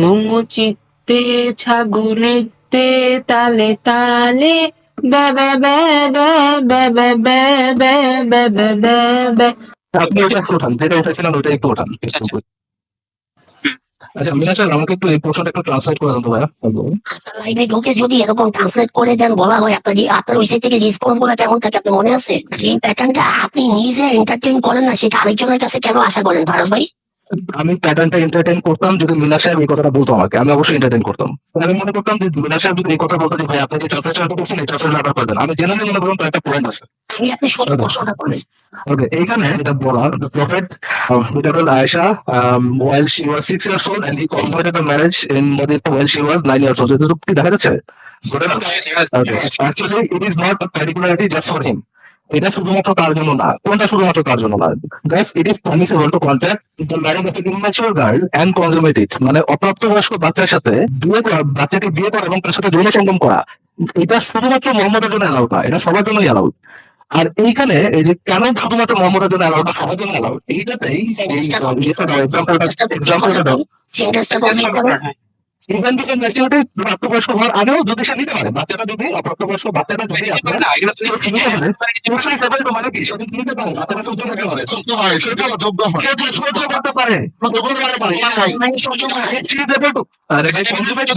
মুচিতে ছাগুলিতে তালে তালে বে বে বে বে বে বে বে বে বে বে বে বে। আপনি ওটা একটু ওঠান, যেটা উঠেছিলেন ওটা একটু ওঠান। আচ্ছা মিনা স্যার, আমাকে একটু এই প্রশ্নটা একটু ট্রান্সলেট করে দেন তো ভাইয়া। লাইভে ঢুকে যদি এরকম ট্রান্সলেট করে দেন, বলা হয় আপনার আপনার ওই সাইড থেকে রেসপন্স গুলো কেমন থাকে আপনার মনে আছে? এই প্যাটার্নটা আপনি নিজে এন্টারটেইন করেন না, সেটা আরেকজনের কাছে কেন আশা করেন ফারাজ ভাই? আমি প্যাটার্নটা এন্টারটেইন করতাম যদি মিনা সাহেব এই কথাটা বলতো আমাকে, আমি অবশ্যই এন্টারটেইন করতাম। আমি মনে করতাম যে মিনা সাহেব যদি এই কথা বলতো যে ভাই আপনি যে ট্রান্সলেট করছেন এই ট্রান্সলেট করে দেন, আমি জেনারেলি মনে করতাম একটা পয়েন্ট আছে। আমি আপনি সত্য প্রশ্নটা করেন। ওকে, এইখানে এটা বলা the prophet told Aisha while she was 6 years old and he consummated the marriage in Madinah while she was 9 years old. এটা কি দেখা যাচ্ছে? Actually it is not a particularity just for him. এটা শুধুমাত্র তার জন্য না। কোনটা শুধুমাত্র তার জন্য না? Thus it is permissible to contract the marriage of an immature girl and consummate it. মানে অপ্রাপ্তবয়স্ক বাচ্চার সাথে বিয়ে করা, বাচ্চাকে বিয়ে করা এবং তার সাথে যৌন সঙ্গম করা, এটা শুধুমাত্র মোহাম্মদের জন্য অ্যালাউড না, এটা সবার জন্যই অ্যালাউড। আর এইখানে এই যে কেন শুধুমাত্র মোহাম্মদের জন্য অ্যালাউড না, সবার জন্য অ্যালাউড, এইটাতেই এক্সাম্পলটা দাও। সেন্টেন্সটা কমপ্লিট করেন। ইভেন যদি ম্যাচুরিটি প্রাপ্তবয়স্ক হওয়ার আগেও যদি সে নিতে পারে, বাচ্চাটা যদি অপ্রাপ্তবয়স্ক বাচ্চাটা যদি আপনার নিতে পারে, অবশ্যই দেবেন তো, মানে কি সে যদি নিতে পারে, বাচ্চাটা সহ্য করতে পারে, যোগ্য হয়, সহ্য হয়, সহ্য করতে পারে, সহ্য করতে পারে, মানে সহ্য করা। she is able to। আরে ভাই কনজিউমেট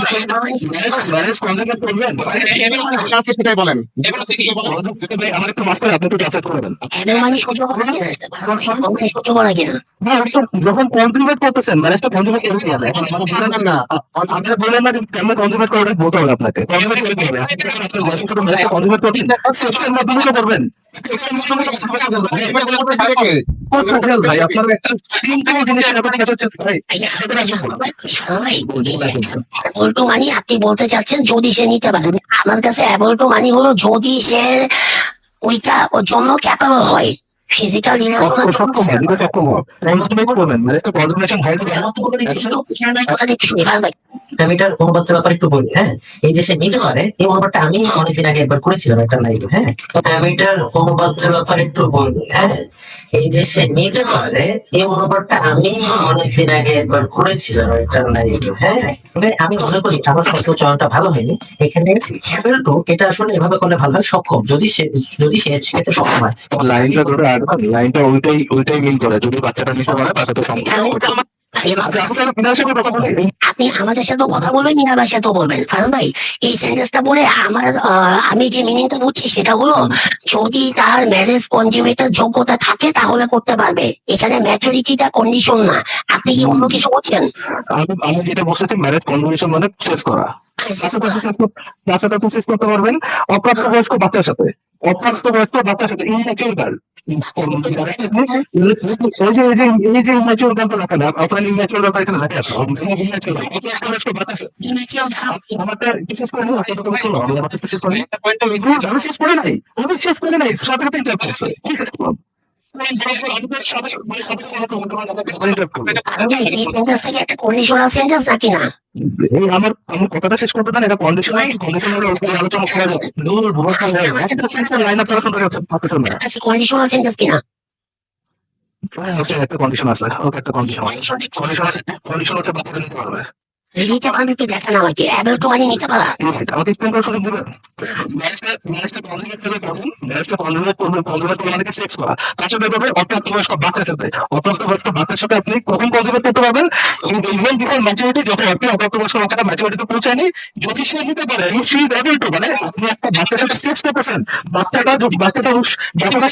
ম্যারেজ কনজিউমেট করবেন, সেটাই বলেন। ভাই আমার একটু মাফ করে আপনি একটু ট্রান্সলেট করে দেন। এদের মানে সহ্য করা কিনা? সহ্য করা কিনা? হ্যাঁ, যখন কনজিউমেট করতেছেন ম্যারেজটা কনজিউমেট করতে হবে। এখন না আপনি বললেন না যে কেমন কনজিউমেট করে বলতে হবে আপনাকে, কনজিউমেট করতে হবে। আপনি যখন আপনার ওয়াইফের সাথে ম্যারেজটা কনজিউমেট করবেন, সেক্সের মাধ্যমে তো করবেন। সেক্সের মাধ্যমে তো করবেন। ভাই আপনার একটা সিম্পল জিনিসের ব্যাপারে কাজ হচ্ছে ভাই। অ্যাবল টু মানি আপনি বলতে চাচ্ছেন যদি সে নিতে পারে। আমার কাছে অ্যাবল টু মানি হলো যদি সে ওইটা ওর জন্য ক্যাপাবল হয়, ফিজিক্যাল সক্ষম হয়, দুটো সক্ষম হয়, কনজিউমেট করবেন, ম্যারেজটা কনজিউমেশন হয়। আমি এটার অনুবাদটার ব্যাপারে একটু বলি। হ্যাঁ, এই যে সে নিতে পারে, এই অনুবাদটা আমি অনেকদিন আগে একবার করেছিলাম একটা লাইভে। হ্যাঁ, আমি এটার অনুবাদটার ব্যাপারে একটু বলি। হ্যাঁ, এই যে সে নিতে পারে, এই অনুবাদটা আমি অনেকদিন আগে একবার করেছিলাম একটা লাইভে। হ্যাঁ, তবে আমি মনে করি আমার শব্দ চয়নটা ভালো হয়নি এখানে। able to এটা আসলে এভাবে করলে ভালো হয়, সক্ষম, যদি সে সেক্ষেত্রে সক্ষম হয়। লাইনটা ধরে রাখবেন, লাইনটা ওইটাই মিন করে, যদি বাচ্চাটা নিতে পারে তার সাথে সম্পর্ক। আপনি আমাদের সাথে কথা বলবেন, মিনাবার সাথেও বলবেন। ফারাজ ভাই এই সেন্টেন্সটা বলে আমি যে মিনিংটা বুঝছি সেটা হলো যদি তার ম্যারেজ কনজিউমেটের যোগ্যতা থাকে তাহলে করতে পারবে। এখানে ম্যাচুরিটিটা কন্ডিশন না। আপনি কি অন্য কিছু বলছেন? আমি যেটা বলতেছি ম্যারেজ কনজিউমেশন মানে শেষ করা, বাচ্চাটা তো শেষ করতে পারবেন অপ্রাপ্তবয়স্ক বাচ্চার সাথে, অপ্রাপ্তবয়স্ক বাচ্চার সাথে ইনম্যাচিউর গার্ল। এই যে ইনম্যাচিউর গার্লটা লেখা না, আপনার ইনম্যাচিউর গার্লটা এখানে লেখা আছে, অপ্রাপ্তবয়স্ক বাচ্চার সাথে। আমারটা বিশেষ করে আমি শেষ করে নাই, সাথে সাথে ইন্টারাপ্ট করছে। কি শেষ করলাম? একটা কন্ডিশনাল সেন্টেন্স নাকি না? এই আমার কথাটা শেষ করতে দেন, এটা কন্ডিশনাল আলোচনা করা যাবে। লাইন আপ করা শুনতে যাচ্ছে, কন্ডিশনাল সেন্টেন্স কিনা? একটা কন্ডিশন আছে, ওকে একটা কন্ডিশন আছে বাচ্চাটা নিতে পারবে। নিতে পারবে তো দেখেন আমাকে অ্যাবল টু মানি নিতে পারা। আমাকে এক্সপ্লেন করার সুযোগ দিবেন। ম্যারেজটা কনজিউমেট করে কখন? ম্যারেজটা কনজিউমেট করে মানে কি সেক্স করা, তার সাথে করবে অপ্রাপ্তবয়স্ক বাচ্চার সাথে। অপ্রাপ্তবয়স্ক বাচ্চার সাথে আপনি কখন কনজিউমেট করতে পারবেন? ইভেন বিফোর ম্যাচুরিটি, যখন আপনি অপ্রাপ্তবয়স্ক বাচ্চাটা ম্যাচুরিটিতে পৌঁছায়নি, যদি সে নিতে পারে সে ইজ এবল টু, মানে আপনি একটা বাচ্চার সাথে সেক্স করতেছেন, বাচ্চাটা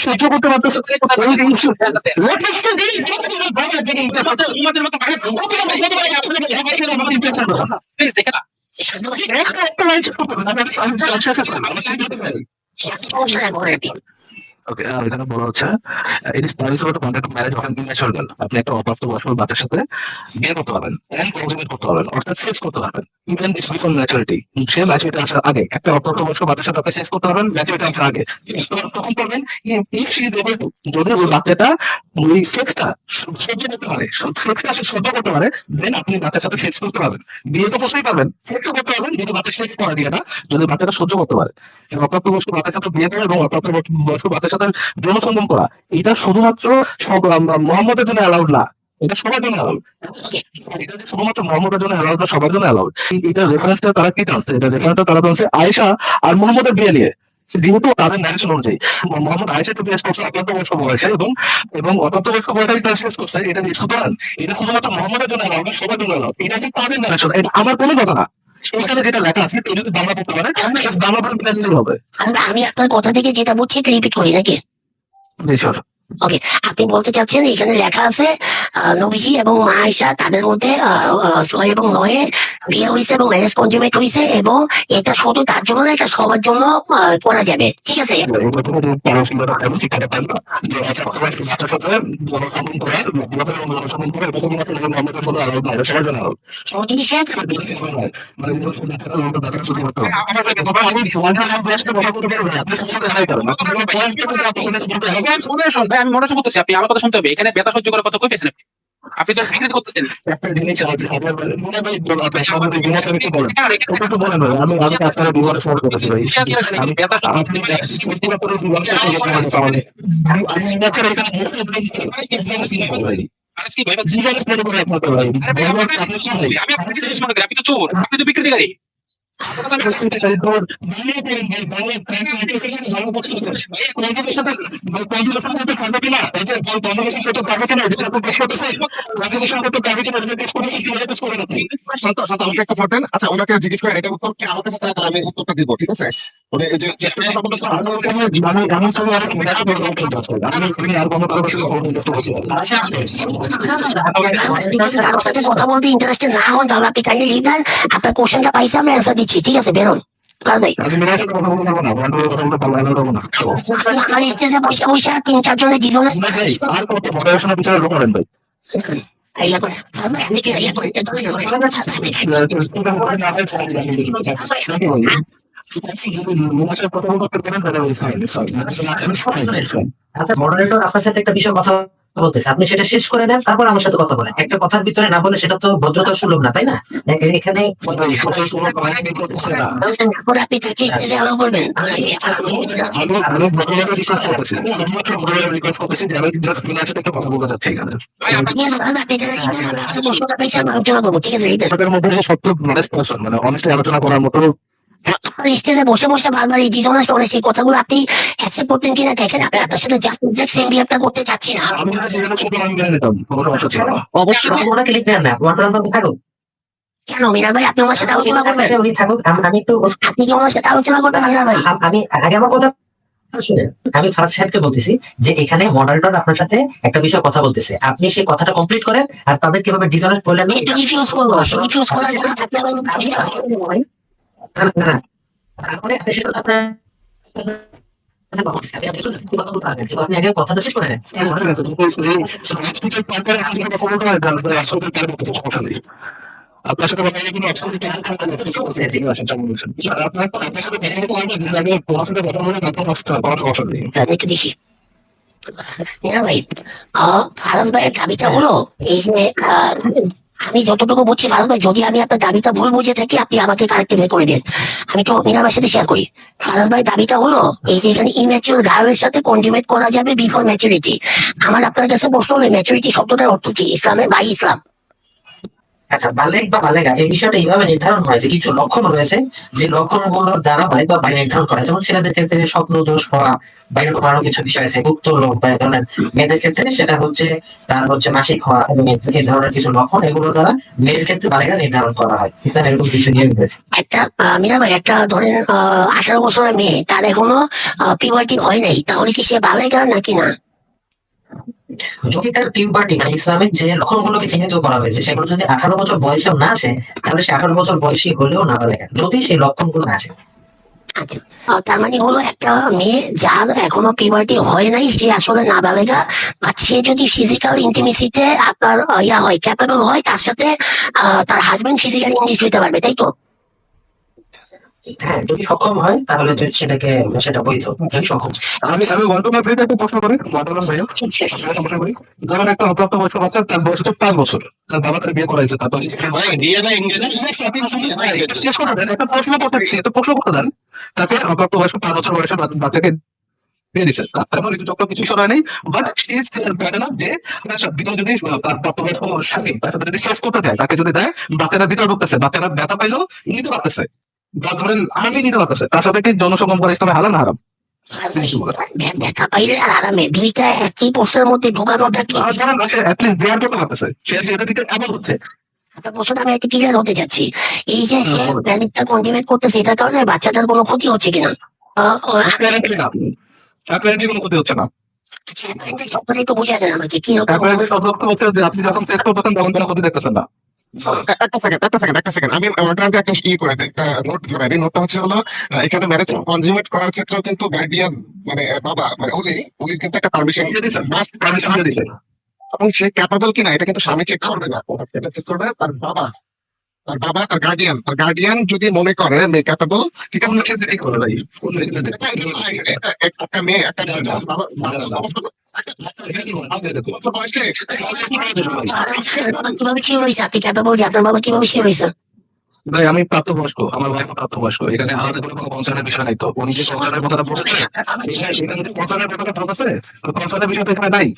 সহ্য করতে পারতেছে। এখানে বলা হচ্ছে it is permissible to conduct a marriage of an immature girl. আপনি একটা অপ্রাপ্তবয়স্ক বাচ্চার সাথে বিয়ে করতে পারবেন, and consummate করতে পারবেন, অর্থাৎ সেক্স করতে পারবেন, even this before maturity. Say maturity আসার আগে একটা অপ্রাপ্তবয়স্ক বাচ্চার সাথে আপনি সেক্স করতে পারবেন ম্যাচুরিটি আসার আগে। তখন করবেন if she is able to, যদি ওই বাচ্চাটা ওই সেক্সটা সহ্য করতে পারে, সেক্সটা সে সহ্য করতে পারে, দেন আপনি বাচ্চার সাথে সেক্স করতে পারবেন। বিয়ে তো করতেই পারবেন, সেক্সও করতে পারবেন, যদি বাচ্চা সেক্স করা বিয়েটা যদি বাচ্চাটা সহ্য করতে পারে। অপ্রাপ্তবয়স্ক বাচ্চার সাথে বিয়ে করা এবং অপ্রাপ্তবয়স্ক বাচ্চার সাথে যৌন সঙ্গম করা, এটা শুধুমাত্র মোহাম্মদের জন্য অ্যালাউড না, এটা সবার জন্য অ্যালাউড। এটা যে শুধুমাত্র মোহাম্মদের জন্য অ্যালাউড না, সবার জন্য অ্যালাউড। এটা রেফারেন্সটা তারা কি টানছে? এটা রেফারেন্সটা তারা টানছে আয়েশা আর মোহাম্মদের বিয়ে নিয়ে। যেহেতু তাদের ন্যারেশন অনুযায়ী মোহাম্মদ আয়েশাকে পেশ করছে অপ্রাপ্ত বয়স্ক বয়সে এবং অপ্রাপ্ত বয়স্ক বয়সে তারা শেষ করছে। এটা সুতরাং এটা শুধুমাত্র মোহাম্মদের জন্য অ্যালাউড না, সবার জন্য অ্যালাউড। এটা যে তাদের ন্যারেশন, এটা আমার কোনো কথা না। এখানে যেটা লেখা আছে কেউ যদি বাংলা পড়তে পারে বাংলা পড়ে মিলে দিলেই হবে। আমি আপনার কথা থেকে যেটা বুঝছি রিপিট করি নাকি? ওকে, আপনি বলতে চাচ্ছেন এখানে লেখা আছে নবীজি এবং মা আয়েশা তাদের মধ্যে 6 এবং 9 বিয়ে হয়েছে এবং ম্যারেজ কনজুমেট হয়েছে, এবং এটা শুধু তার জন্য না, এটা সবার জন্য করা যাবে, ঠিক আছে? চৌধুরী শেখ, ভাই আমি মনে করতেছি আপনি আমার কথা শুনতে হবে, এখানে ব্যথা সহ্য করার কথা কই পেয়েছেন আপনি তো বিকৃতি করতেছেন। একটা জিনিস আছে, একটু বলেন ভাই, আমি আপনারা বিবাহের সময় করতেছি ভাই। আমি আপনি ভাই আরে কি ভাই জীবনের পরে করে একমাত্র ভাই আমি আপনাকে জিনিস মনে করি আপনি তো চোর, আপনি তো বিকৃতিকারী। শান্ত শান্ত, আমাকে একটা ফোন দেন। আচ্ছা, ওনাকে জিজ্ঞেস করেন এটা উত্তর কি আমার কাছে চায়, তাহলে আমি উত্তরটা দিব, ঠিক আছে? মানে এই যে চেষ্টার কথা বলতেছে, আমি ওর কাছে কারোর সাথে কথা বলতে ইন্টারেস্টেড না হন তাহলে আপনি কাইন্ডলি লিভ দেন। আপনার কোশ্চেনটা পাইছি, আমি অ্যান্সার দিচ্ছি, ঠিক আছে? বেরোন। কারণ ভাই আমার স্টেজে বসে বসে 3-4 জনের জীবনে আর কত পড়াশোনা বিচারে ঢোকাবেন ভাই আপনি কি ইয়ে করেন? আচ্ছা মডারেটর আপনার সাথে একটা বিষয় কথা বলতেছে, আপনি সেটা শেষ করে নেন, তারপর আমার সাথে কথা বলেন। একটা কথার ভিতরে না বলে সেটা তো ভদ্রতার সুলভ না, তাই না? এখানে তারপরে আপনি তাকে স্টেজে অ্যালাউ করবেন? কথা বলতে চাচ্ছি এখানে ভাই আপনি আপনি তাকে প্রশ্নটা পাইছেন, আলোচনা করবো, ঠিক আছে? তাদের মধ্যে সত্য মানে অনেস্টলি আলোচনা করার মতো আপনার স্টেজে বসে বসে বারবার এই ডিসঅনেস্ট অনেস্ট এই কথাগুলো আপনি অ্যাকসেপ্ট করতেন কিনা দেখেন। আমি আপনার সাথে জাস্ট এক্সাক্ট সেম বিহেভটা করতে চাচ্ছি না। আমি মেনে নিতাম, কোনো সমস্যা ছিল না। অবশ্যই ওনাকে লিখবেন না, থাকুক কেন মিনাল ভাই, আপনি আমার সাথে আলোচনা করবেন? উনি থাকুক, আমি তো আপনি কি আমার সাথে আলোচনা করবেন মিনাল ভাই? আমি আগে আমার কথা শুনেন। আমি ফারাজ সাহেবকে বলতেছি যে এখানে মডারেটর আপনার সাথে একটা বিষয় কথা বলতেছে, আপনি সেই কথাটা কমপ্লিট করেন, আর তাদের কিভাবে ডিসঅনেস্ট বললেন না একটু রিফিউজ করবো, রিফিউজ করার জন্য আপনি আমার না তারপরে আপনি শেষ করতে আপনার কথা বলতেছি, আপনি কথা বলতে পারবেন, কিন্তু আপনি আগে কথাটা শেষ করে নেন। আপনার সাথে কথা বলে কোনো সমস্যা নেই। একটু দেখি মিনাল ভাই, ফারাজ ভাইয়ের দাবিটা হলো এই যে আমি যতটুকু বুঝছি ফারাজ ভাই, যদি আমি আপনার দাবিটা ভুল বুঝে থাকি আপনি আমাকে কারেক্টিফাই করে দেন। আমি তো মিনাল ভাইয়ের সাথে শেয়ার করি। ফারাজ ভাই দাবিটা হলো এই যে এখানে ইম্যাচিউর গার্লের সাথে কনজুমেট করা যাবে বিফোর ম্যাচুরিটি। আমার আপনার কাছে প্রশ্ন হলো ম্যাচুরিটি শব্দটার অর্থ কি ইসলামে বা ইসলাম? আচ্ছা বালেক বা বালেগা এই বিষয়টা এইভাবে নির্ধারণ হয় যে কিছু লক্ষণ রয়েছে, যে লক্ষণগুলোর দ্বারা বালেক বা বালেগা নির্ধারণ করা, যেমন ছেলেদের ক্ষেত্রে স্বপ্ন দোষ হওয়া বা এরকম আরো কিছু বিষয় আছে, উত্তর লোক বা এই ধরনের। মেয়েদের ক্ষেত্রে সেটা হচ্ছে তার হচ্ছে মাসিক হওয়া এবং এই ধরনের কিছু লক্ষণ, এগুলোর দ্বারা মেয়ের ক্ষেত্রে বালেগা নির্ধারণ করা হয়। ইসলাম এরকম কিছু নিয়ম রয়েছে। একটা মিনা ভাই, একটা ধরেন 18 বছরের মেয়ে, তার এখনো পিউবার্টি হয় নাই, তাহলে কি সে বালেগা নাকি না? যদি তার পিউবার্টি মানে ইসলামের যে লক্ষণগুলোকে চিহ্নিত করা হয়েছে সেগুলো যদি 18 বছর বয়সেও না আসে, তাহলে সে 18 বছর বয়সী হলেও না বালেগা, যদি সেই লক্ষণগুলো না আসে। আচ্ছা, তার মানে হলো একটা মেয়ে যার এখনো পিউবার্টি হয় নাই সে আসলে নাবালেগা। আর সে যদি ফিজিক্যাল ইন্টিমেসিতে আপনার ইয়া হয়, ক্যাপেবল হয়, তার সাথে তার হাজবেন্ড ফিজিক্যাল ইংলিশ হইতে পারবে, তাই তো? হ্যাঁ, যদি সক্ষম হয় তাহলে সেটা বৈধ, যদি সক্ষম। আমি ওয়ান্টনার ভাইকে একটা প্রশ্ন করি, ওয়ান্টনার ভাইয়া প্রশ্ন করি, ধরেন একটা অপ্রাপ্ত বয়স্ক বাচ্চা, তার বয়স হচ্ছে 5 বছর, তার বাবা তার বিয়ে করাইছে, তারপর শেষ করে দেন, একটা প্রশ্ন করতে দেন, তাকে অপ্রাপ্ত বয়স্ক 5 বছর বয়সের বাচ্চাকে পেয়ে দিচ্ছে তারপর ঋতুচক্র কিছু সরায় নেই, বাট সে ব্যাড এনাফ যে ভিতরে যদি তার প্রাপ্তবয়স্ক স্বামী তার সাথে যদি শেষ করতে চায়, তাকে যদি দেয়, বাচ্চারা ভিতরে ঢুকতেছে, বাচ্চারা ব্যথা পাইলেও নিতে পারতেছে, বা ধরেন আমি নিতে পারতেছে, তার সাথে কি জনসংগম করা ইসলামে হালাল না হারাম? ব্যথা পাইলে আর আরামে দুইটা একই পোস্টের মধ্যে ঢুকানোটা কি? আর ধরেন সে অ্যাটলিস্ট বেয়ার করতে পারতেছে, সে সেটা দিকে এমন হচ্ছে। একটা প্রশ্ন আমি একটু ক্লিয়ার হতে চাচ্ছি, এই যে সে প্যানিকটা কন্টিনিউ করতেছে, এটার কারণে বাচ্চাটার কোনো ক্ষতি হচ্ছে কিনা? অ্যাপারেন্টলি না, অ্যাপারেন্টলি কোনো ক্ষতি হচ্ছে না। সবটাই একটু বুঝে দেন আমাকে কি রকম? অ্যাপারেন্টলি সব লক্ষ্য হচ্ছে যে আপনি যখন চেক করতেছেন তখন কোনো ক্ষতি দেখতেছেন না। একটা সেকেন্ড আমি ওটাকে একটা করে দিই, একটা নোট ধরে দিই। নোটটা হচ্ছে হলো এখানে ম্যারেজ কনজিউমেট করার ক্ষেত্রেও কিন্তু গার্ডিয়ান মানে বাবা মানে উলির কিন্তু একটা পারমিশন মাস্ট পারমিশন দিয়ে দিছে। এবং সে ক্যাপাবল কিনা এটা কিন্তু স্বামী চেক করবে না, এটা চেক করবে তার বাবা, তার গার্ডিয়ান যদি মনে করে মেয়ে ক্যাপাবল, ঠিক আছে, সে দিকেই করে ভাই, কোন দিকে দেবে? একটা মেয়ে একটা কিভাবে শিওর হয়েছে আপনি ক্যাপাবল যে আপনার বাবা কিভাবে শিওর হয়েছে? ভাই আমি প্রাপ্তবয়স্ক, আমার ওয়াইফ প্রাপ্তবয়স্ক, এখানে আলাদা করে কোনো কনসার্নের বিষয় নাই। তো উনি যে কনসার্নের কথাটা বলেছে, এখানে যে কনসার্নের কথাটা বলতেছে, কনসার্নের বিষয় তো এখানে নাই।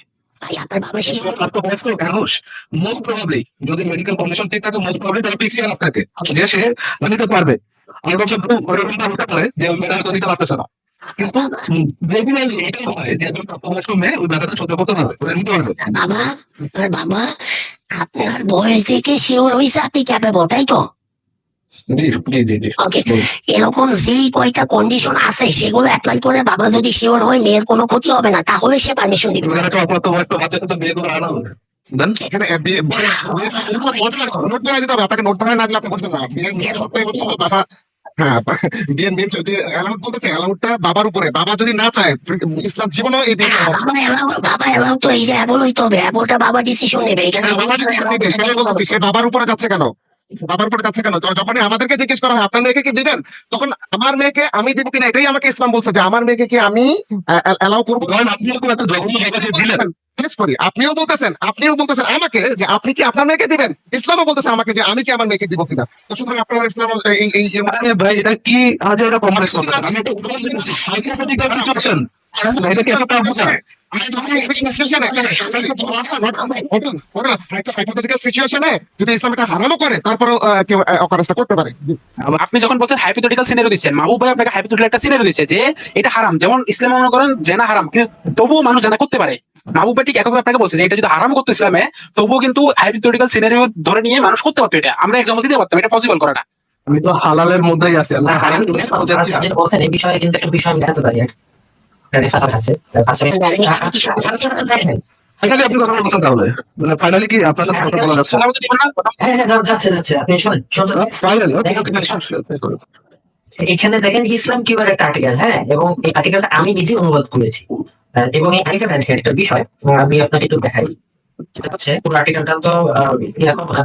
ভাই আপনার বাবা শিওর? প্রাপ্তবয়স্ক মানুষ মোস্ট প্রবাবলি যদি মেডিকেল কন্ডিশন ঠিক থাকে, মোস্ট প্রবাবলি তার পিক্সি আলাপ থাকে যে সে নিতে পারবে। আউট অফ দ্য ব্লু ওরকমটা হতে পারে যে ওই মেয়েটা হয়তো দিতে পারতেছে না, কিন্তু রেগুলারলি এটাই হয় যে একজন প্রাপ্তবয়স্ক মেয়ে ওই ব্যাপারটা সহ্য করতে পারবে, ওরা নিতে পারবে। বাবা, আপনার বাবা আপনার বয়স দেখে শিওর হয়েছে আপনি ক্যাপাবল, তাই তো? জি জি জি জি। ওকে, এরকম যেই কয়টা কন্ডিশন আছে সেগুলো অ্যাপ্লাই করে বাবা যদি শিওর হয় মেয়ের কোনো ক্ষতি হবে না, তাহলে সে পারমিশন দিবে। এখানে তো অপ্রাপ্তবয়স্ক বাচ্চার সাথে বিয়ে করে আনা হবে। দেন এখানে নোট ধরে দিতে হবে আপনাকে, নোট ধরে না দিলে আপনি বুঝবেন না বিয়ের মেয়ে সত্যি বাবা। হ্যাঁ, বিয়ের মেয়ে যদি অ্যালাউড বলতেছে, অ্যালাউডটা বাবার উপরে, বাবা যদি না চায় ইসলাম জীবনও এই বিয়ে হবে না। বাবা এলাও তো এই যে অ্যাবল হইতে হবে, অ্যাবলটা বাবা ডিসিশন নেবে এখানে। বাবা decision নেবে, সেটাই বলতেছি, সে বাবার উপরে যাচ্ছে কেন? বাবার উপরে যাচ্ছে কেন? যখনই আমাদেরকে জিজ্ঞেস করা হয় আপনার মেয়েকে কি দিবেন, তখন আমার মেয়েকে আমি দিব কিনা এটাই আমাকে ইসলাম বলছে, যে আমার মেয়েকে কি আমি অ্যালাউ করবো। ধরেন আপনি এরকম একটা জঘন্য জায়গা সে দিলেন, জিজ্ঞেস করি, আপনিও বলতেছেন আমাকে যে আপনি কি আপনার মেয়েকে দিবেন, ইসলামও বলতেছে আমাকে যে আমি কি আমার মেয়েকে দিব কিনা। তো সুতরাং আপনার ইসলাম এই আরে ভাই এটা কি আজ এটা কমপ্লেক্স কথা, আমি একটা উদাহরণ দিতেছি, সাইকিয়াট্রিক্যাল সিচুয়েশন, এটা কি একটা বুঝা? সিচুয়েশনে যদি ইসলাম এটা হারামও করে তারপরেও কেউ অকারেজটা করতে পারে। আপনি যখন বলছেন হাইপোথেটিক্যাল সিনারিও দিচ্ছেন, মাহবুব ভাই আপনাকে হাইপোথেটিক্যাল একটা সিনারিও দিচ্ছে যে এটা হারাম, যেমন ইসলামে মনে করেন জেনা হারাম, কিন্তু তবুও মানুষ জানা করতে পারে। মাহবুব ভাই ঠিক একভাবে আপনাকে বলছে যে এটা যদি হারাম করতে ইসলামে, তবুও কিন্তু হাইপোথেটিক্যাল সিনারিও ধরে নিয়ে মানুষ করতে পারতো। এটা আমরা এক্সাম্পল দিতে পারতাম, এটা পসিবল করাটা। আমি তো হালালের মধ্যেই আছি, আমি হারাম যেটা বলছেন এই বিষয়ে কিন্তু একটা বিষয় আমি দেখাতে পারি। ফাইনালি আপনি কথা বলতেছেন তাহলে, মানে ফাইনালি কি আপনার সাথে কথা বলা যাচ্ছে? সালামতে দিবেন না? হ্যাঁ হ্যাঁ যাচ্ছে আপনি শুনেন শুনতে থাকুন। ফাইনালি এখানে দেখেন ইসলাম কিউবার একটা আর্টিকেল, হ্যাঁ, এবং এই আর্টিকেলটা আমি নিজে অনুবাদ করেছি। এবং এই আর্টিকেলটা দেখেন একটা বিষয় আমি আপনাকে একটু দেখাই। সেটা হচ্ছে পুরো আর্টিকেলটা তো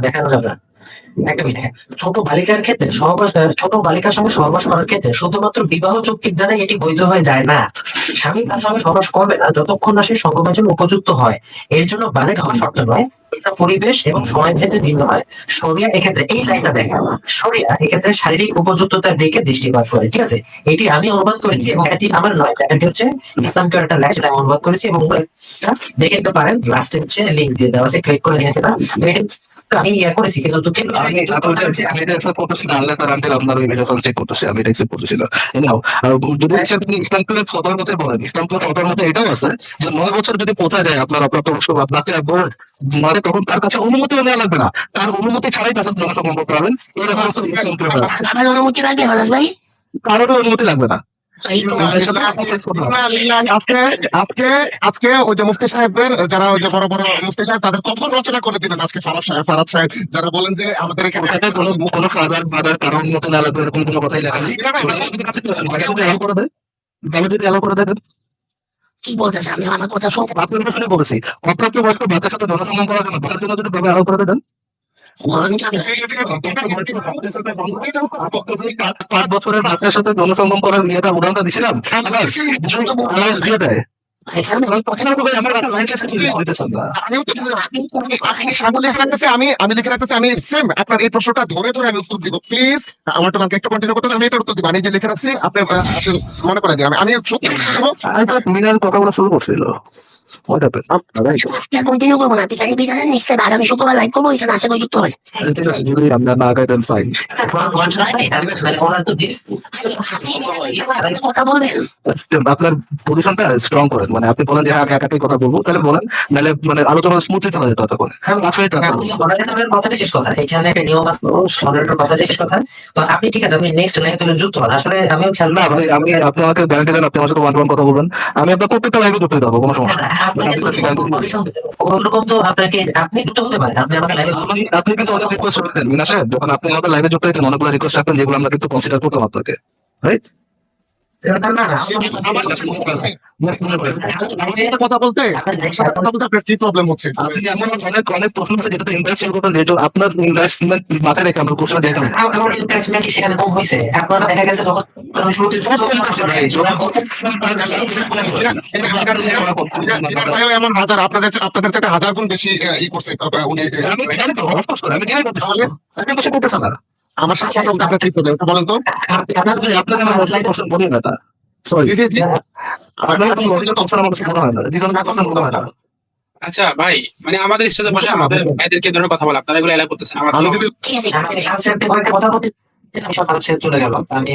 দেখানো যাবে না। একটা বিষয় দেখেন, ছোট বালিকার ক্ষেত্রে ছোট বালিকার সঙ্গে সহবাস করার ক্ষেত্রে শুধুমাত্র বিবাহ চুক্তির দ্বারা এটি বৈধ হয়ে যায় না। স্বামী তার সঙ্গে সহবাস করবে না যতক্ষণ না সে সঙ্গমের জন্য উপযুক্ত হয়। এর জন্য বালেগ হওয়া শর্ত নয়, এটা পরিবেশ এবং সময় ভেদে ভিন্ন হয়। শরিয়া এক্ষেত্রে এই লাইনটা দেখেন, শরিয়া এক্ষেত্রে শারীরিক উপযুক্ততার দিকে দৃষ্টিপাত করে। ঠিক আছে, এটি আমি অনুবাদ করেছি এবং এটি আমার নয়, এটি হচ্ছে ইসলামকে একটা লেখা, সেটা আমি অনুবাদ করেছি এবং দেখে নিতে পারেন। লাস্টে হচ্ছে লিঙ্ক দিয়ে দেওয়া আছে, ক্লিক করে দেখে আমি করেছি, কিন্তু দুঃখের বিষয় আমি এটা accept করতেছি না, আল্লাহ তাআলা আপনার ওই ভিডিও চেক করতেছি, আমি এটা accept করতেছি না। Anyhow, আর যদি আপনি ইসলাম প্লেট ফতোয়ার মধ্যে বলেন, ইসলাম প্লেট ফতোয়ার মধ্যে এটাও আছে যে 9 বছর যদি পৌঁছা যায় আপনার অপ্রাপ্তবয়স্ক বাচ্চা বয়স, মানে তখন তার কাছে অনুমতিও নেওয়া লাগবে না, তার অনুমতি ছাড়াই তার সাথে জনসংযোগ করতে পারবেন। এরকম ইসলাম প্লেট আমার অনুমতি লাগবে ফারাজ ভাই? কারোর অনুমতি লাগবে না। আজকে ওই যে মুফতি সাহেবদের, যারা ওই যে বড় বড় মুফতি সাহেব, তাদের কখন রচনা করে দিলেন আজকে ফারাজ সাহেব, যারা বলেন যে আমাদের এখানে এখানে কোনো ফাদার কারোর অনুমতি না লাগবে এরকম কোনো কথাই লেখা নেই। বাবা যদি অ্যালাউ করে দেন, কি বলতেছে? আমি আমার কথা শুনতে আপনার শুনে বলেছি অপ্রাপ্তবয়স্ক বাচ্চার সাথে জনসংযোগ করার জন্য তার জন্য যদি বাবা অ্যালাউ করে দেন, বলেন কি? 5 বছরের বাচ্চার সাথে জনসংগম করার ইয়েটা উদাহরণটা দিছিলাম, দিয়ে দেয় আমিও তো আপনি সামনে রাখতেছে, আমি লিখে রাখতেছি, আমি সেম আপনার এই প্রশ্নটা ধরে ধরে আমি উত্তর দিব। প্লিজ আমার তো একটু কন্টিনিউ করতে দেন, আমি এটা উত্তর দিব। আমি যে লিখে রাখছি আপনি মনে করে দিন, আমি সত্যি মিনার কথা বলা শুরু করছিল। What happened? কন্টিনিউ করবো না, আপনি খালি বিদায় নেক্সট আগামী শুক্রবার লাইভ করবো, এখানে আশা করি যুক্ত হয়। যদি আমরা না আগাইতেন ফাইন। কথা বলবেন আপনার পজিশনটা স্ট্রং করেন, মানে আপনি বলেন যে হ্যাঁ আমি একাই কথা বলবো, তাহলে বলেন, নাহলে মানে আলোচনা স্মুথলি চলে যেত তখন। হ্যাঁ আসলে মডারেটরের কথাটাই শেষ কথা, এখানে একটা নিয়ম আছে, মডারেটর কথাটাই শেষ কথা। তো আপনি ঠিক আছে, আপনি নেক্সট লাইভে তাহলে যুক্ত হন। আসলে আমিও খেয়াল না ভাই, আমি আপনি আমাকে গ্যারান্টি দেন আপনি আমার সাথে ওয়ান টু ওয়ান কথা বলবেন, আমি আপনার প্রত্যেকটা লাইভে যুক্ত হতে পারবো, কোনো সমস্যা নেই। ওরকম তো আপনাকে, আপনি যুক্ত হতে পারেন, আপনি আমাকে লাইভে আপনি কিন্তু অনেক রিকোয়েস্ট করতেন মিনা সাহেব, যখন আপনি আমাদের লাইভে যুক্ত হতেন অনেকগুলো রিকোয়েস্ট রাখতেন, যেগুলো আমরা কিন্তু কনসিডার করতাম আপনাকে, রাইট? কথা বলতে আপনার কি প্রবলেম হচ্ছে? আপনি এমন অনেক অনেক প্রশ্ন আছে যেটাতে ইন্টারেস্ট করতেন, যে আপনার ইনভেস্টমেন্ট মাথায় রেখে আমরা কোশ্চেন দিতাম। আমার ইনভেস্টমেন্ট সেখানে কম হয়েছে, আপনারা দেখা গেছে যখন আমি শুরুতে এমন হাজার আপনাদের থেকে হাজার গুণ বেশি ই করছে উনি। আমি জানি তো, অফকোর্স আমি জানি তো, এখন বসে করতেছে না। আমার সাথে কথা বলতে আপনার কি প্রবলেম বলেন তো? আপনাকে আমার অনলাইন কোশ্চেন বলি না, সরি জি জি আপনার কোনো লজিক্যাল অপশন আমার কাছে মনে হয় না, রিজনাল কোশ্চেন মনে হয় না। আচ্ছা ভাই, মানে আমাদের স্টেজে বসে আমাদের ভাইদেরকে ধরে কথা বলা, আপনারা এগুলো এলাও করতেছেন। আমার আমি তো- যদি কথা বলতে চলে গেল। আমি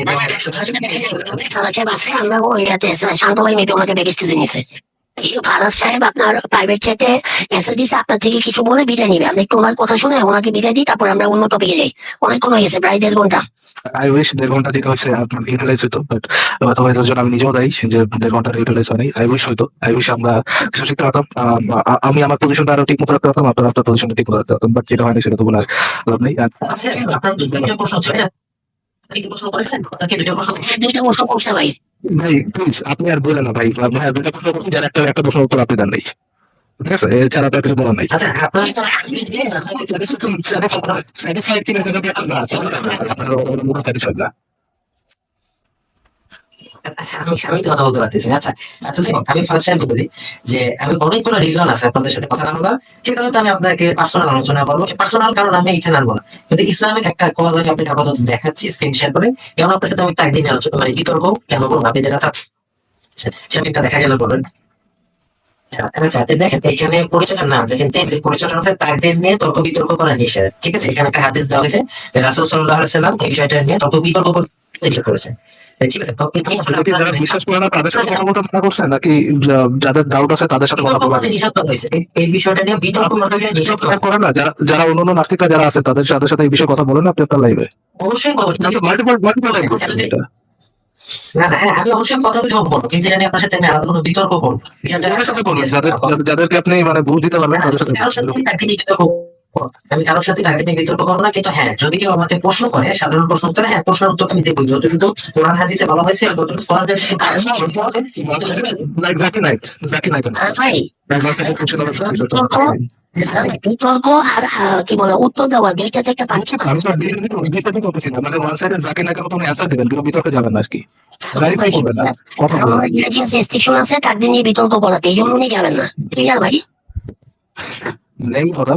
আমরা ওই রাতে শান্ত ভাই মেয়েকে ওনাকে ব্যাগেজ নিয়েছে। ফারাজ সাহেব আপনার প্রাইভেট চ্যাটে মেসেজ দিয়েছে, আপনার থেকে কিছু বলে বিদায় নিবে। আমরা একটু ওনার কথা শুনে ওনাকে বিদায় দিই, তারপর আমরা অন্য টপিকে যাই। অনেকক্ষণ হয়ে গেছে, প্রায় 1.5 ঘন্টা। আই উইশ 1.5 ঘন্টা যেটা হয়েছে আপনার ইউটিলাইজ হতো, বাট হয়তো এটার জন্য আমি নিজেও দায়ী যে 1.5 ঘন্টা ইউটিলাইজ হয়নি। আই উইশ হয়তো, আই উইশ আমরা কিছু শিখতে পারতাম, আমি আমার পজিশনটা আরো ঠিক মতো রাখতে পারতাম, আপনার আপনার পজিশনটা ঠিক মতো রাখতে পারতাম, বাট যেটা হয়নি সেটা তো বলার লাভ নেই। আর আপনার দুটো প্রশ্ন ছিল, আপনি কি প্রশ্ন করেছেন? আপনাকে দুটো প্রশ্ন দুইটা প্রশ্ন করছে ভাই। ভাই প্লিজ আপনি আর বলেন না ভাই, হ্যাঁ দুটা প্রশ্ন করছি, যার একটা প্রশ্ন উত্তর আপনি দেন নাই, ঠিক আছে? এছাড়া তো আর কিছু বলার নাই। আচ্ছা আপনার স্যাটিসফাইড কিনা সেটা আপনার আছে, আপনার মোটা স্যাটিসফাইড না। আচ্ছা আমি তো কথা বলতে পারতেছি না। আচ্ছা আচ্ছা যাই হোক, আমি ফার্স্ট টাইম বলি যে আমি অনেকগুলো রিজন আছে আপনাদের সাথে কথা না বলার, সেটা হয়তো আমি আপনাকে পার্সোনাল আলোচনা করবো, পার্সোনাল কারণ আমি এখানে আনবো না, কিন্তু ইসলামিক একটা কজ আমি আপনাকে আপাতত দেখাচ্ছি স্ক্রিন শেয়ার করে, কেন আপনার সাথে আমি একদিন আলোচনা মানে বিতর্ক কেন করবো, আপনি যেটা চাচ্ছেন সেটা একটা দেখা গেল বলেন। দেখেন এখানে পরিচয়ের নাম দেখেন, যে পরিচয়ের মধ্যে তাকদীর নিয়ে তর্ক বিতর্ক করা নিষেধ, ঠিক আছে? এখানে একটা হাদিস দেওয়া হয়েছে যে রাসূল সাল্লাল্লাহু আলাইহি ওয়াসাল্লাম এই বিষয়টা নিয়ে তর্ক বিতর্ক করতে করেছেন, ঠিক আছে? তো যারা বিশ্বাস করে না তাদের সাথে কথা বলতে মানা করছেন, নাকি যাদের ডাউট আছে তাদের সাথে কথা বলা নিষেধ করা হয়েছে, এই বিষয়টা নিয়ে বিতর্ক করতে নিষেধ করা করেন না? যারা অন্যান্য নাস্তিকরা যারা আছে তাদের সাথে এই বিষয়ে কথা বলেন আপনি আপনার লাইভে। অবশ্যই মাল্টিপল লাইভ করছেন এটা। না না, হ্যাঁ আমি অবশ্যই কথা বলবো, কিন্তু এটা নিয়ে আপনার সাথে আমি আলাদা কোনো বিতর্ক করবো যাদের সাথে বলবেন, যাদেরকে আপনি মানে বুঝ দিতে পারবেন তাদের সাথে। কারোর সাথে তাকে নিয়ে বিতর্ক আমি কারোর সাথে তাকে নিয়ে বিতর্ক করবো না, কিন্তু হ্যাঁ যদি কেউ আমাকে প্রশ্ন করে সাধারণ প্রশ্ন উত্তরে, হ্যাঁ প্রশ্নের উত্তরটা আমি দেখবো যতটুকু কোরআন হাদিসে বলা হয়েছে, যতটুকু স্কলারদের জাকির নাইক ভাই বিতর্ক আর কি বলে উত্তর দেওয়া দুইটাতে একটা পার্থক্য আছে। মানে ওয়ান সাইডে জাকির নাইকের মতো অ্যান্সার দিবেন, কিন্তু বিতর্কে যাবেন না আর কি, ভেরিফাই করবেন না, কথা বলবেন। আমাদের যে রেস্ট্রিকশন আছে তাদের নিয়ে বিতর্ক করাতে, এই জন্য উনি যাবেন না। ঠিক আছে ভাই, নেই কথা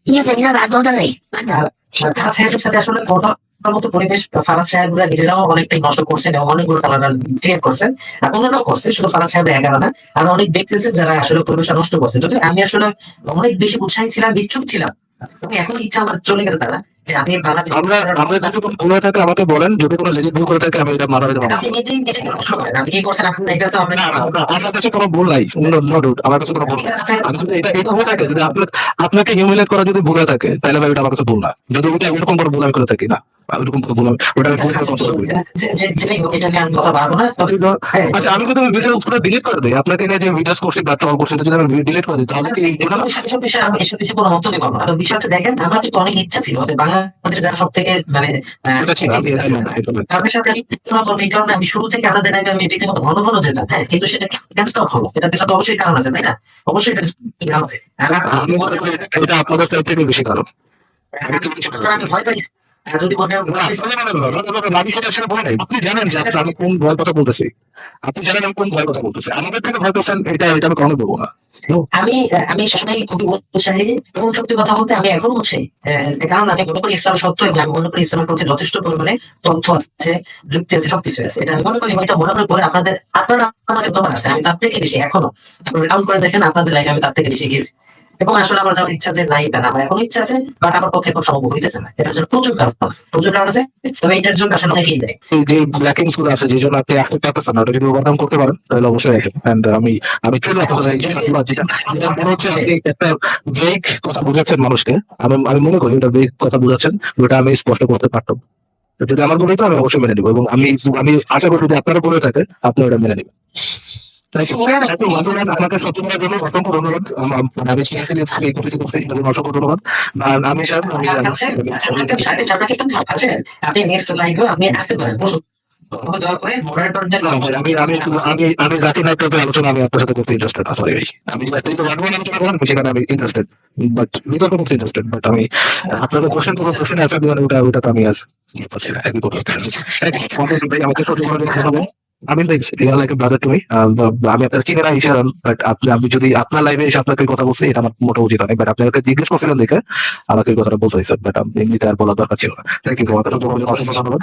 ঠিক আছে বিনা রাত দরকার নেই। সাথে আসলে কথা মতো পরিবেশ ফারাজ সাহেবরা নিজেরাও অনেকটাই নষ্ট করছেন এবং অনেকগুলো কারণ ক্রিয়েট করছেন, আর অন্যরাও করছে, শুধু ফারাজ সাহেবের একা না, আর অনেক ব্যক্তি আছে যারা আসলে পরিবেশটা নষ্ট করছে। যদি আমি আসলে অনেক বেশি উৎসাহী ছিলাম, ইচ্ছুক ছিলাম, এবং এখন ইচ্ছা আমার চলে গেছে তারা যে আমি বাংলাদেশ আমরা কিছু ভুল হয়ে থাকে আমাকে বলেন, যদি কোনো লেজিট ভুল করে থাকে আমি এটা মারা দিতে পারবো। আপনি নিজেই নিজেকে প্রশ্ন করেন আপনি কি করছেন, আপনি এটা তো আপনার আমার কাছে কোনো ভুল নাই, নো ডাউট আমার কাছে কোনো ভুল নাই। আমি যদি এটা হয়ে থাকে, যদি আপনাকে হিউমিলেট করা যদি ভুল হয়ে থাকে, তাহলে ভাই ওটা আমার কাছে ভুল না। যদি ওটা এরকম করে ভুল আমি করে থাকি, না ওইরকম করে ভুল ওটা আমি কন্ট্রোল করি। এটা নিয়ে আমি কথা পারবো না। আচ্ছা আমি যদি ভিডিও পুরো ডিলিট করে দিই, আপনাকে নিয়ে যে ভিডিওস করছি বা টল করছি, যদি আমি ডিলিট করে দিই, তাহলে কি এসব বিষয়ে আমি এসব বিষয়ে কোনো মন্তব্য করবো না। তো বিষয়টা দেখেন, আমার কিন্তু অনেক ইচ্ছা ছিল যে বাংলাদেশের যারা সব থেকে মানে তাদের সাথে আমি আলোচনা করবো, এই কারণে আমি শুরু থেকে আপনাদের আগে আমি রীতিমতো ঘন ঘন যেতাম, হ্যাঁ, কিন্তু সেটা কেন স্টপ হলো, এটার পেছনে তো অবশ্যই কারণ আছে, তাই না? অবশ্যই এটা কারণ আছে। আমি মনে করি এটা আপনাদের সাইড থেকে বেশি কারণ। আমি ভয় পাইছি আর যদি মনে হয় আমি সেটা বলে নাই। আপনি জানেন যে আমি কোন ভয়ের কথা বলতেছি, আপনি জানেন আমি কোন ভয়ের কথা বলতেছি। আমাদের থেকে ভয় পেয়েছেন, এটা আমি কখনো বলবো না। আমি আমি সবসময় খুবই উৎসাহী এবং সত্যি কথা বলতে আমি এখনো উৎসাহী, কারণ আমি মনে করি ইসলাম সত্য এবং আমি মনে করি ইসলামের পক্ষে যথেষ্ট পরিমাণে তথ্য আছে, যুক্তি আছে, সবকিছু আছে। এটা আমি মনে করি এবং এটা মনে করি পরে আপনারা আমাকে তোমার আছে, আমি তার থেকে বেশি এখনো কাউন্ট করে দেখেন আপনাদের লাইফে আমি তার থেকে বেশি গেছি। এবং আসলে আমার যাওয়ার ইচ্ছা যে নাই তা না, আমার এখন ইচ্ছা আছে, বাট আমার পক্ষে এখন সম্ভব হইতেছে না। এটার জন্য প্রচুর কারণ আছে, তবে এটার জন্য আসলে অনেকেই দেয়। এই যে ব্ল্যাকিংস গুলো আছে, যে জন্য আপনি আসতে পারতেছেন না, ওটা যদি ওভারকাম করতে পারেন তাহলে অবশ্যই আসেন। এন্ড আমি ট্রেন যেটা মনে হচ্ছে আপনি একটা ভেগ কথা বুঝাচ্ছেন মানুষকে। আমি মনে করি ওটা ভেগ কথা বুঝাচ্ছেন, ওটা আমি স্পষ্ট করতে পারতাম। তো যদি আমার বলে তো আমি অবশ্যই মেনে নিবো, এবং আমি আশা করি যদি আপনারা বলে থাকে আপনি ওটা মেনে নেবেন। আপনাকে সত্যিকারের জন্য অসংখ্য ধন্যবাদ। মানে আমি অসংখ্য ধন্যবাদ। আর আমি স্যার আপনাকে একটু আছে, আপনি নেক্সট লাইভে আপনি আসতে পারেন, বসুন। দেওয়ার পরে মডারেটরদের আমি জাতি নায়কের আলোচনা আমি আপনার সাথে করতে ইন্টারেস্টেড। সরি ভাই, আমি আলোচনা করেন সেখানে আমি ইন্টারেস্টেড, বাট বিতর্ক করতে ইন্টারেস্টেড। বাট আমি আপনাদের কোশ্চেন আছে দিবেন, ওটা তো আমি আর পারছি না, একই করতে পারছি না। ভাই আমাকে সহ্য করে দেখতে হবে। আমি লাইক ব্রাদার টু মি। আমি আপনার চিনেরা হিসেবে, বাট আমি যদি আপনার লাইভে এসে আপনাকে কথা বলছি, এটা আমার মোটা উচিত অনেক। বাট আপনাকে জিজ্ঞেস করছিলেন দেখে আমাকে এই কথাটা বলতে হয়েছে, বাট এমনিতে আর বলার দরকার ছিল না। Thank you. ধন্যবাদ।